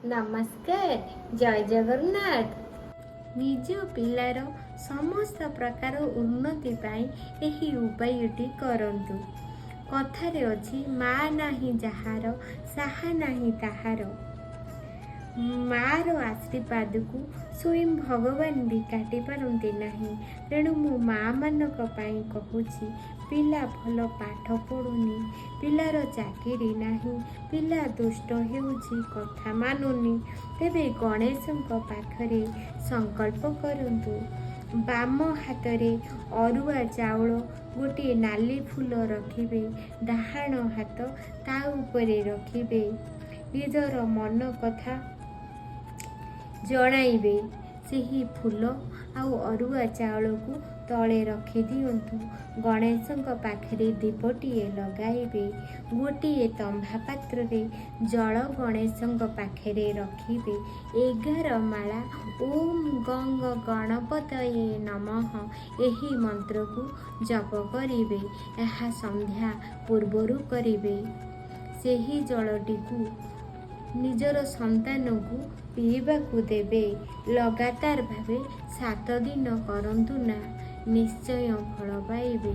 ନମସ୍କାର, ଜୟ ଜଗନ୍ନାଥ। ନିଜ ପିଲାର ସମସ୍ତ ପ୍ରକାର ଉନ୍ନତି ପାଇଁ ଏହି ଉପାୟଟି କରନ୍ତୁ। କଥାରେ ଅଛି, ମା ନାହିଁ ଯାହାର ସାହା ନାହିଁ ତାହାର। ମାର ଆଶୀର୍ବାଦକୁ ସ୍ୱୟଂ ଭଗବାନ ବି କାଟି ପାରନ୍ତି ନାହିଁ। ତେଣୁ ମୁଁ ମା'ମାନଙ୍କ ପାଇଁ କହୁଛି, ପିଲା ଭଲ ପାଠ ପଢ଼ୁନି, ପିଲାର ଚାକିରି ନାହିଁ, ପିଲା ଦୁଷ୍ଟ ହେଉଛି, କଥା ମାନୁନି, ତେବେ ଗଣେଶଙ୍କ ପାଖରେ ସଂକଳ୍ପ କରନ୍ତୁ। ବାମ ହାତରେ ଅରୁଆ ଚାଉଳ ଗୋଟିଏ ନାଲି ଫୁଲ ରଖିବେ, ଡାହାଣ ହାତ ତା ଉପରେ ରଖିବେ। ନିଜର ମନ କଥା ଜଣାଇବେ। ସେହି ଫୁଲ ଆଉ ଅରୁଆ ଚାଉଳକୁ ତଳେ ରଖିଦିଅନ୍ତୁ। ଗଣେଶଙ୍କ ପାଖରେ ଦୀପଟିଏ ଲଗାଇବେ। ଗୋଟିଏ ତମ୍ବା ପାତ୍ରରେ ଜଳ ଗଣେଶଙ୍କ ପାଖରେ ରଖିବେ। 11 ମାଳା ଓମ୍ ଗଂ ଗଣପତୟେ ନମଃ ଏହି ମନ୍ତ୍ରକୁ ଜପ କରିବେ। ଏହା ସନ୍ଧ୍ୟା ପୂର୍ବରୁ କରିବେ। ସେହି ଜଳଟିକୁ ନିଜର ସନ୍ତାନକୁ ପିଇବାକୁ ଦେବେ। ଲଗାତାର ଭାବେ 7 ଦିନ କରନ୍ତୁ ନା, ନିଶ୍ଚୟ ଫଳ ପାଇବେ।